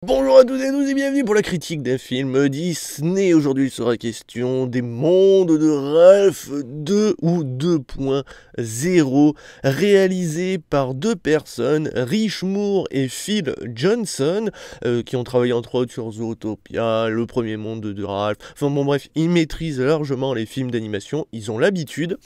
Bonjour à toutes et à tous et bienvenue pour la critique d'un film Disney. Aujourd'hui, il sera question des mondes de Ralph 2 ou 2.0, réalisé par deux personnes, Rich Moore et Phil Johnson, qui ont travaillé entre autres sur Zootopia, le premier monde de Ralph. Enfin bon bref, ils maîtrisent largement les films d'animation, ils ont l'habitude.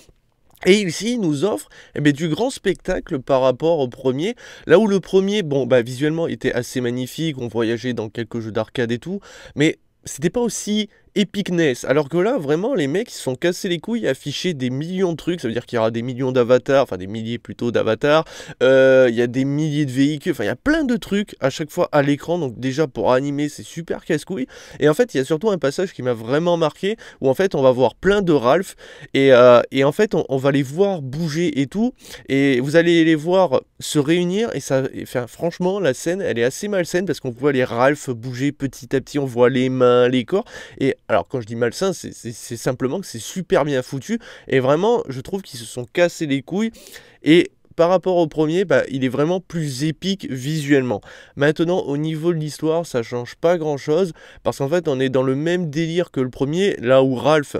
Et ici, il nous offre du grand spectacle par rapport au premier, là où le premier, visuellement, était assez magnifique, on voyageait dans quelques jeux d'arcade et tout, mais c'était pas aussi epicness, alors que là, vraiment, les mecs, ils se sont cassés les couilles à afficher des millions de trucs, ça veut dire qu'il y aura des millions d'avatars, enfin des milliers plutôt d'avatars, il y a des milliers de véhicules, enfin il y a plein de trucs à chaque fois à l'écran, donc déjà pour animer, c'est super casse-couille, et en fait, il y a surtout un passage qui m'a vraiment marqué, où en fait, on va voir plein de Ralph, et en fait, on va les voir bouger et tout, et vous allez les voir se réunir, et ça, enfin, franchement, la scène, elle est assez malsaine, parce qu'on voit les Ralph bouger petit à petit, on voit les mains, les corps, et alors quand je dis malsain, c'est simplement que c'est super bien foutu, et vraiment, je trouve qu'ils se sont cassés les couilles, et par rapport au premier, il est vraiment plus épique visuellement. Maintenant, au niveau de l'histoire, ça change pas grand-chose, parce qu'en fait, on est dans le même délire que le premier, là où Ralph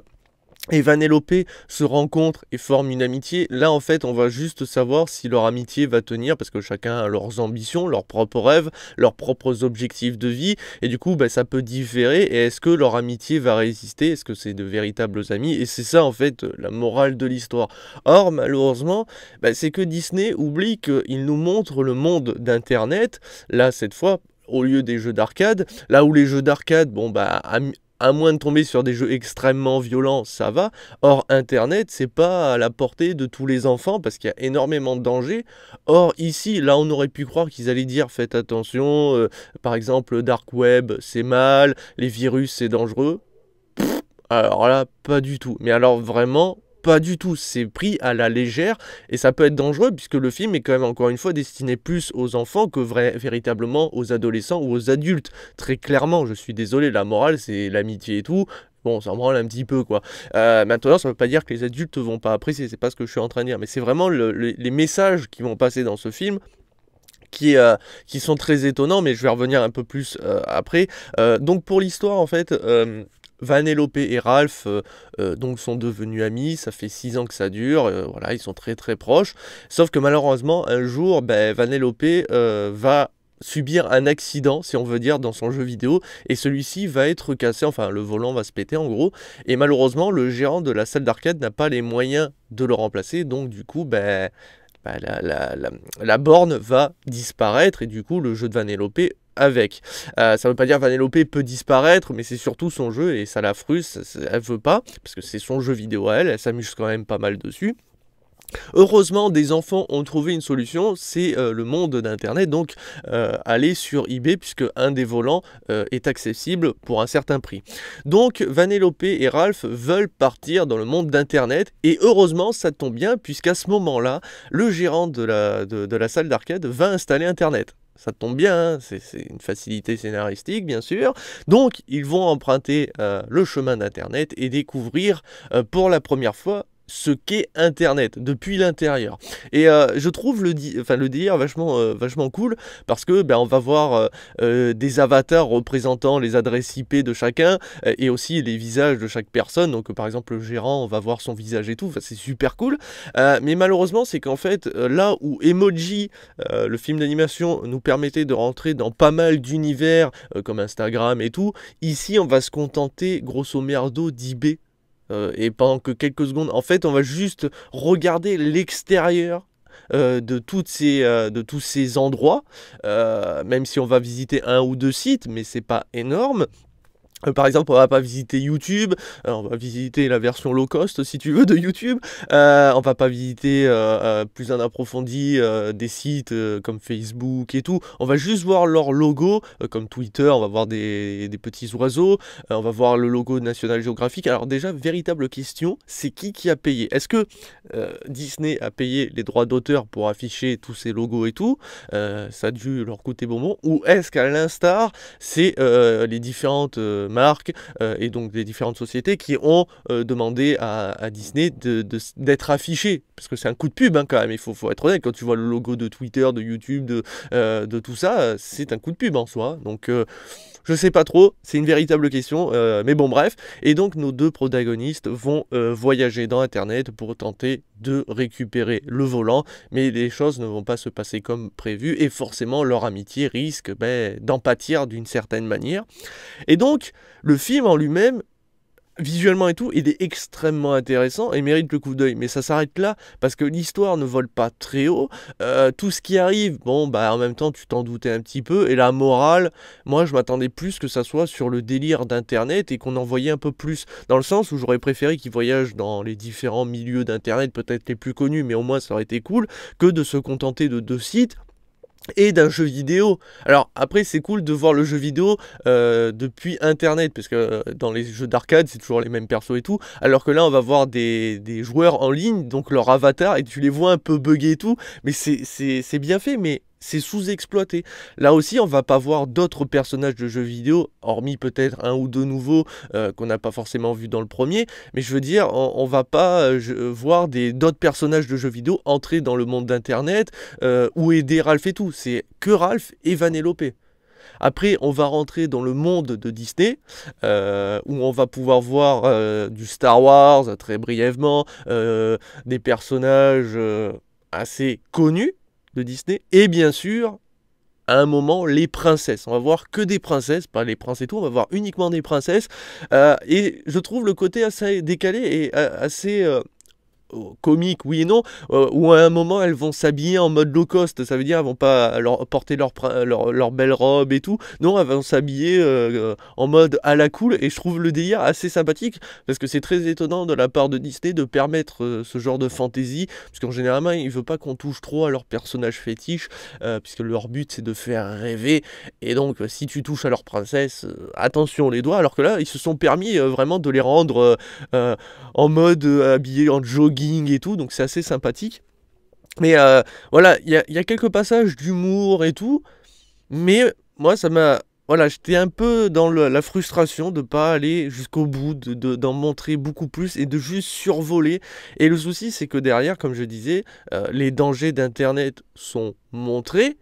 et Vanellope se rencontrent et forment une amitié. Là, en fait, on va juste savoir si leur amitié va tenir, parce que chacun a leurs ambitions, leurs propres rêves, leurs propres objectifs de vie, et du coup, ça peut différer, et est-ce que leur amitié va résister? Est-ce que c'est de véritables amis? Et c'est ça, en fait, la morale de l'histoire. Or, malheureusement, c'est que Disney oublie qu'il nous montre le monde d'Internet, là, cette fois, au lieu des jeux d'arcade, là où les jeux d'arcade, à moins de tomber sur des jeux extrêmement violents, ça va. Or, Internet, c'est pas à la portée de tous les enfants parce qu'il y a énormément de dangers. Or, ici, là, on aurait pu croire qu'ils allaient dire faites attention, par exemple, Dark Web, c'est mal, les virus, c'est dangereux. Alors là, pas du tout. Mais alors vraiment, pas du tout. C'est pris à la légère et ça peut être dangereux puisque le film est quand même encore une fois destiné plus aux enfants que véritablement aux adolescents ou aux adultes. Très clairement, je suis désolé, la morale c'est l'amitié et tout. Bon, ça me branle un petit peu quoi. Maintenant, ça veut pas dire que les adultes vont pas apprécier, c'est pas ce que je suis en train de dire, mais c'est vraiment les messages qui vont passer dans ce film qui sont très étonnants, mais je vais revenir un peu plus après. Donc pour l'histoire, en fait, Vanellope et Ralph donc sont devenus amis, ça fait 6 ans que ça dure, voilà, ils sont très très proches. Sauf que malheureusement, un jour, Vanellope va subir un accident, si on veut dire, dans son jeu vidéo, et celui-ci va être cassé, enfin le volant va se péter en gros, et malheureusement le gérant de la salle d'arcade n'a pas les moyens de le remplacer, donc du coup, la borne va disparaître et du coup le jeu de Vanellope avec. Ça veut pas dire que Vanellope peut disparaître, mais c'est surtout son jeu et ça la frustre, elle veut pas, parce que c'est son jeu vidéo à elle, elle s'amuse quand même pas mal dessus. Heureusement, des enfants ont trouvé une solution, c'est le monde d'Internet, donc aller sur eBay, puisque un des volants est accessible pour un certain prix. Donc Vanellope et Ralph veulent partir dans le monde d'Internet, et heureusement, ça tombe bien, puisqu'à ce moment-là, le gérant de la salle d'arcade va installer Internet. Ça tombe bien, hein, c'est une facilité scénaristique, bien sûr. Donc, ils vont emprunter le chemin d'Internet et découvrir pour la première fois ce qu'est Internet depuis l'intérieur. Et je trouve le délire vachement cool parce que on va voir des avatars représentant les adresses IP de chacun et aussi les visages de chaque personne. Donc par exemple le gérant, on va voir son visage et tout. Enfin, c'est super cool. Mais malheureusement, c'est qu'en fait là où Emoji, le film d'animation, nous permettait de rentrer dans pas mal d'univers comme Instagram et tout, ici on va se contenter grosso merdo d'eBay. Et pendant que quelques secondes, en fait, on va juste regarder l'extérieur de tous ces endroits, même si on va visiter un ou deux sites, mais c'est pas énorme. Par exemple, on va pas visiter YouTube, on va visiter la version low cost si tu veux de YouTube, on va pas visiter plus en approfondi des sites comme Facebook et tout, on va juste voir leur logo, comme Twitter, on va voir des petits oiseaux, on va voir le logo de National Geographic. Alors déjà, véritable question, c'est qui a payé? Est-ce que Disney a payé les droits d'auteur pour afficher tous ces logos et tout, ça a dû leur coûter bonbon, ou est-ce qu'à l'instar, c'est les différentes marques et donc des différentes sociétés qui ont demandé à Disney d'être affichés, parce que c'est un coup de pub hein, quand même, il faut être honnête, quand tu vois le logo de Twitter, de YouTube, de tout ça, c'est un coup de pub en soi, donc je sais pas trop, c'est une véritable question, mais bon bref, et donc nos deux protagonistes vont voyager dans Internet pour tenter de récupérer le volant, mais les choses ne vont pas se passer comme prévu, et forcément leur amitié risque d'en pâtir d'une certaine manière. Et donc, le film en lui-même, visuellement et tout, il est extrêmement intéressant et mérite le coup d'œil. Mais ça s'arrête là, parce que l'histoire ne vole pas très haut. Tout ce qui arrive, bon, bah en même temps, tu t'en doutais un petit peu. Et la morale, moi, je m'attendais plus que ça soit sur le délire d'Internet et qu'on en voyait un peu plus. Dans le sens où j'aurais préféré qu'ils voyagent dans les différents milieux d'Internet, peut-être les plus connus, mais au moins ça aurait été cool, que de se contenter de 2 sites et d'un jeu vidéo. Alors après c'est cool de voir le jeu vidéo depuis internet, parce que dans les jeux d'arcade c'est toujours les mêmes persos et tout, alors que là on va voir des joueurs en ligne, donc leur avatar, et tu les vois un peu buggés et tout, mais c'est bien fait, mais c'est sous-exploité. Là aussi on va pas voir d'autres personnages de jeux vidéo, hormis peut-être un ou deux nouveaux qu'on n'a pas forcément vu dans le premier, mais je veux dire on va pas voir d'autres personnages de jeux vidéo entrer dans le monde d'internet ou aider Ralph et tout, c'est que Ralph et Vanellope. Après, on va rentrer dans le monde de Disney, où on va pouvoir voir du Star Wars, très brièvement, des personnages assez connus de Disney, et bien sûr, à un moment, les princesses. On va voir que des princesses, pas les princes et tout, on va voir uniquement des princesses, et je trouve le côté assez décalé et assez comique, oui et non, où à un moment elles vont s'habiller en mode low cost, ça veut dire elles vont pas porter leur belle robe et tout, non, elles vont s'habiller en mode à la cool, et je trouve le délire assez sympathique, parce que c'est très étonnant de la part de Disney de permettre ce genre de fantaisie, parce qu'en général ils veulent pas qu'on touche trop à leurs personnages fétiches, puisque leur but c'est de faire rêver, et donc si tu touches à leur princesse, attention les doigts, alors que là ils se sont permis vraiment de les rendre en mode habillés en jogging et tout, donc c'est assez sympathique. Mais voilà, il y a quelques passages d'humour et tout, mais moi ça m'a... Voilà, j'étais un peu dans la frustration de pas aller jusqu'au bout, d'en montrer beaucoup plus et de juste survoler. Et le souci, c'est que derrière, comme je disais, les dangers d'Internet sont montrés,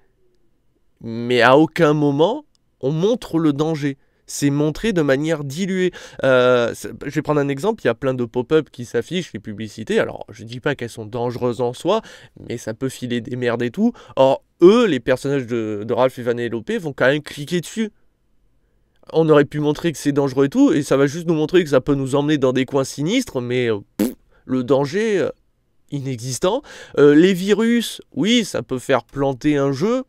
mais à aucun moment on montre le danger. C'est montré de manière diluée. Je vais prendre un exemple, il y a plein de pop-up qui s'affichent, les publicités. Alors, je dis pas qu'elles sont dangereuses en soi, mais ça peut filer des merdes et tout. Or, eux, les personnages de Ralph et Vanellope, vont quand même cliquer dessus. On aurait pu montrer que c'est dangereux et tout, et ça va juste nous montrer que ça peut nous emmener dans des coins sinistres, mais le danger, inexistant. Les virus, oui, ça peut faire planter un jeu,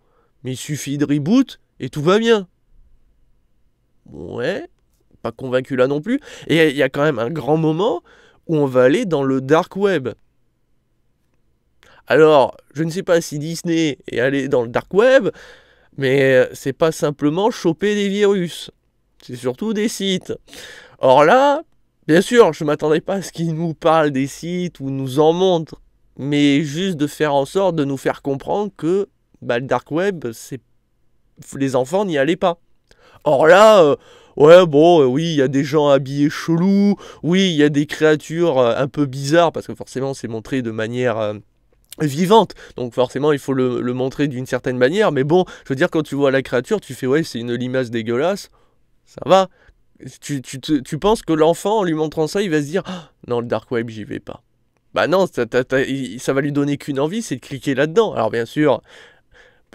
mais il suffit de reboot, et tout va bien. Ouais, pas convaincu là non plus. Et il y a quand même un grand moment où on va aller dans le dark web. Alors, je ne sais pas si Disney est allé dans le dark web, mais c'est pas simplement choper des virus. C'est surtout des sites. Or là, bien sûr, je m'attendais pas à ce qu'ils nous parlent des sites ou nous en montrent, mais juste de faire en sorte de nous faire comprendre que le dark web, les enfants n'y allaient pas. Or là, ouais, bon, oui, il y a des gens habillés chelous, oui, il y a des créatures un peu bizarres, parce que forcément, c'est montré de manière vivante, donc forcément, il faut le montrer d'une certaine manière, mais bon, je veux dire, quand tu vois la créature, tu fais, ouais, c'est une limace dégueulasse, ça va. Tu penses que l'enfant, en lui montrant ça, il va se dire, ah, non, le dark web, j'y vais pas. Bah non, ça va lui donner qu'une envie, c'est de cliquer là-dedans. Alors bien sûr,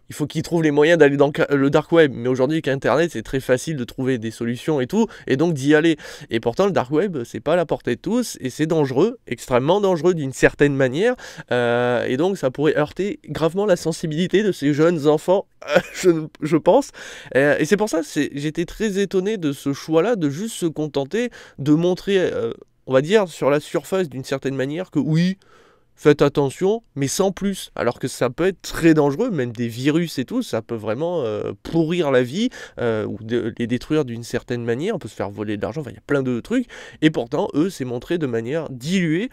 il faut qu'ils trouvent les moyens d'aller dans le dark web, mais aujourd'hui avec internet c'est très facile de trouver des solutions et tout, et donc d'y aller. Et pourtant le dark web c'est pas à la portée de tous, et c'est dangereux, extrêmement dangereux d'une certaine manière, et donc ça pourrait heurter gravement la sensibilité de ces jeunes enfants, je pense, et c'est pour ça j'étais très étonné de ce choix là, de juste se contenter de montrer, on va dire sur la surface d'une certaine manière, que oui, faites attention, mais sans plus. Alors que ça peut être très dangereux, même des virus et tout, ça peut vraiment pourrir la vie, ou les détruire d'une certaine manière, on peut se faire voler de l'argent, enfin il y a plein de trucs, et pourtant, eux, c'est montré de manière diluée.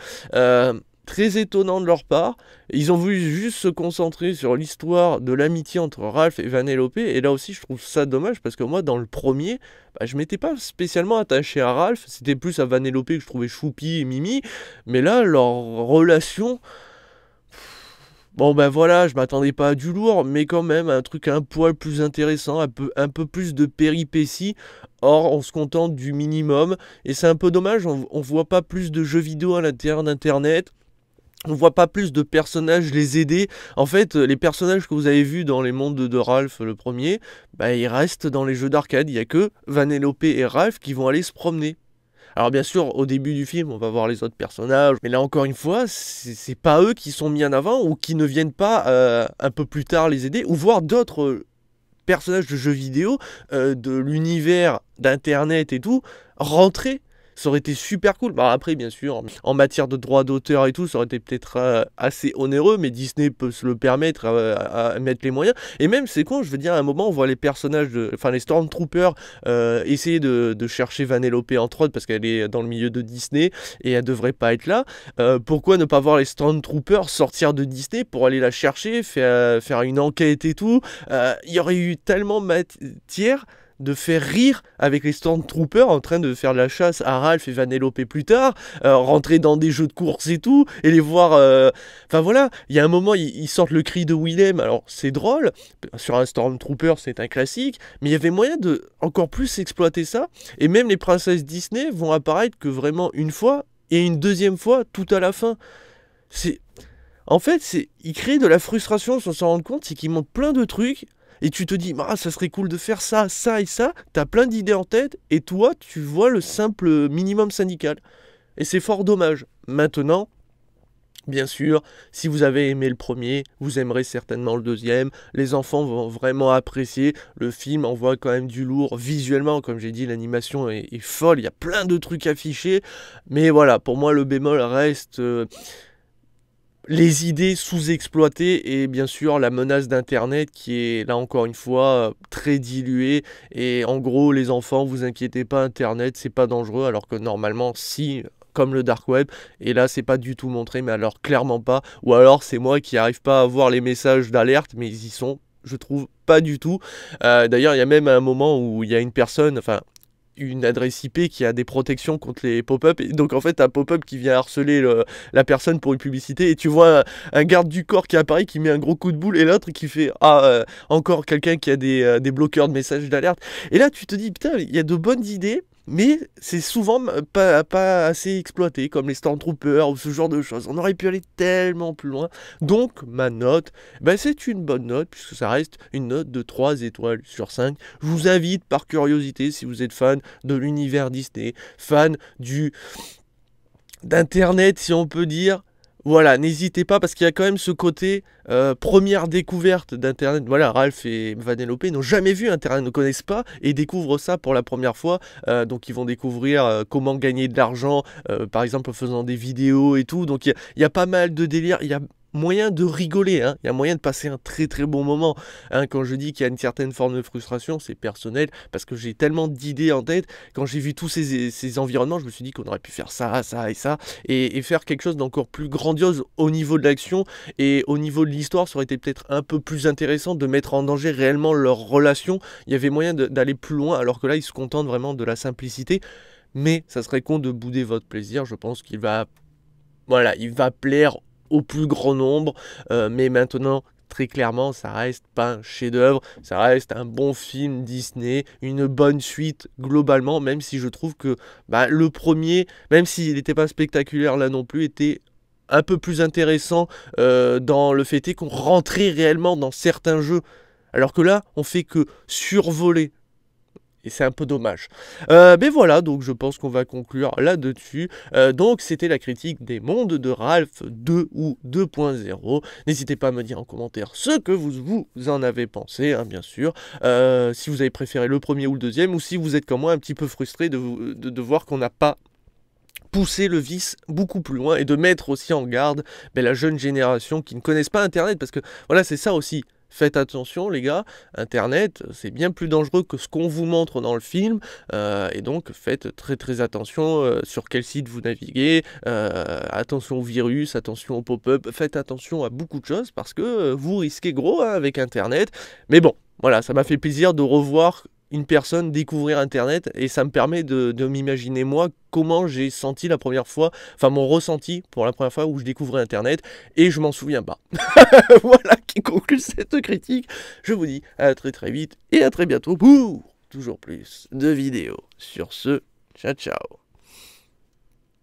très étonnant de leur part. Ils ont voulu juste se concentrer sur l'histoire de l'amitié entre Ralph et Vanellope, et là aussi je trouve ça dommage parce que moi dans le premier, je m'étais pas spécialement attaché à Ralph, c'était plus à Vanellope que je trouvais choupi et mimi, mais là leur relation, bon ben voilà, je m'attendais pas à du lourd, mais quand même un truc un poil plus intéressant, un peu plus de péripéties. Or, on se contente du minimum, et c'est un peu dommage, on voit pas plus de jeux vidéo à l'intérieur d'Internet. On voit pas plus de personnages les aider. En fait, les personnages que vous avez vus dans les mondes de Ralph, le premier, ils restent dans les jeux d'arcade. Il n'y a que Vanellope et Ralph qui vont aller se promener. Alors bien sûr, au début du film, on va voir les autres personnages, mais là encore une fois, c'est pas eux qui sont mis en avant ou qui ne viennent pas un peu plus tard les aider, ou voir d'autres personnages de jeux vidéo, de l'univers d'Internet et tout, rentrer. Ça aurait été super cool. Après, bien sûr, en matière de droits d'auteur et tout, ça aurait été peut-être assez onéreux, mais Disney peut se le permettre à mettre les moyens. Et même, c'est con, je veux dire, à un moment, on voit les personnages, les Stormtroopers essayer de chercher Vanellope en trône parce qu'elle est dans le milieu de Disney et elle devrait pas être là. Pourquoi ne pas voir les Stormtroopers sortir de Disney pour aller la chercher, faire une enquête et tout. Il y aurait eu tellement matière de faire rire avec les Stormtroopers en train de faire la chasse à Ralph et Vanellope plus tard, rentrer dans des jeux de course et tout, et les voir... Enfin voilà, il y a un moment, ils sortent le cri de Willem, alors c'est drôle, sur un Stormtrooper c'est un classique, mais il y avait moyen de encore plus exploiter ça, et même les princesses Disney vont apparaître que vraiment une fois, et une deuxième fois tout à la fin. En fait, ils créent de la frustration sans s'en rendre compte, c'est qu'ils montrent plein de trucs, et tu te dis, ça serait cool de faire ça, ça et ça, t'as plein d'idées en tête, et toi, tu vois le simple minimum syndical. Et c'est fort dommage. Maintenant, bien sûr, si vous avez aimé le premier, vous aimerez certainement le deuxième. Les enfants vont vraiment apprécier. Le film envoie quand même du lourd visuellement, comme j'ai dit, l'animation est folle, il y a plein de trucs affichés. Mais voilà, pour moi, le bémol reste... les idées sous-exploitées et bien sûr la menace d'internet qui est là encore une fois très diluée, et en gros les enfants, vous inquiétez pas, internet c'est pas dangereux, alors que normalement si, comme le dark web, et là c'est pas du tout montré, mais alors clairement pas, ou alors c'est moi qui arrive pas à voir les messages d'alerte, mais ils y sont, je trouve pas du tout. D'ailleurs il y a même un moment où il y a une personne, une adresse IP qui a des protections contre les pop-up, et donc en fait un pop-up qui vient harceler la personne pour une publicité, et tu vois un garde du corps qui apparaît, qui met un gros coup de boule, et l'autre qui fait encore quelqu'un qui a des bloqueurs de messages d'alerte, et là tu te dis putain, il y a de bonnes idées, mais c'est souvent pas assez exploité, comme les Stormtroopers ou ce genre de choses. On aurait pu aller tellement plus loin. Donc ma note, c'est une bonne note, puisque ça reste une note de 3 étoiles sur 5. Je vous invite par curiosité, si vous êtes fan de l'univers Disney, fan d'Internet si on peut dire, voilà, n'hésitez pas, parce qu'il y a quand même ce côté première découverte d'Internet. Voilà, Ralph et Vanellope n'ont jamais vu Internet, ne connaissent pas, et découvrent ça pour la première fois. Donc ils vont découvrir comment gagner de l'argent, par exemple en faisant des vidéos et tout. Donc il y a pas mal de délire, il y a moyen de rigoler, hein. Il y a moyen de passer un très très bon moment, hein. Quand je dis qu'il y a une certaine forme de frustration, c'est personnel, parce que j'ai tellement d'idées en tête. Quand j'ai vu tous ces environnements, je me suis dit qu'on aurait pu faire ça, ça et ça, et faire quelque chose d'encore plus grandiose au niveau de l'action, et au niveau de l'histoire, ça aurait été peut-être un peu plus intéressant de mettre en danger réellement leur relation. Il y avait moyen d'aller plus loin, alors que là, ils se contentent vraiment de la simplicité. Mais ça serait con de bouder votre plaisir. Je pense qu'il va... Voilà, il va plaire au plus grand nombre, mais maintenant, très clairement, ça reste pas un chef-d'œuvre, ça reste un bon film Disney, une bonne suite globalement, même si je trouve que le premier, même s'il n'était pas spectaculaire là non plus, était un peu plus intéressant dans le fait qu'on rentrait réellement dans certains jeux, alors que là, on fait que survoler. Et c'est un peu dommage. Mais voilà, donc je pense qu'on va conclure là-dessus. Donc c'était la critique des mondes de Ralph 2 ou 2.0. N'hésitez pas à me dire en commentaire ce que vous en avez pensé, hein, bien sûr. Si vous avez préféré le premier ou le deuxième, ou si vous êtes comme moi un petit peu frustré de voir qu'on n'a pas pousser le vice beaucoup plus loin, et de mettre aussi en garde la jeune génération qui ne connaissent pas Internet, parce que voilà, c'est ça aussi. faites attention les gars, internet c'est bien plus dangereux que ce qu'on vous montre dans le film, et donc faites très très attention sur quel site vous naviguez, attention aux virus, attention aux pop-up, faites attention à beaucoup de choses parce que vous risquez gros avec internet. Mais bon, voilà, ça m'a fait plaisir de revoir une personne découvrir internet et ça me permet de m'imaginer moi comment j'ai senti la première fois, enfin mon ressenti pour la première fois où je découvrais internet et je m'en souviens pas. Voilà qui conclut cette critique. Je vous dis à très très vite et à très bientôt pour toujours plus de vidéos. Sur ce, ciao ciao.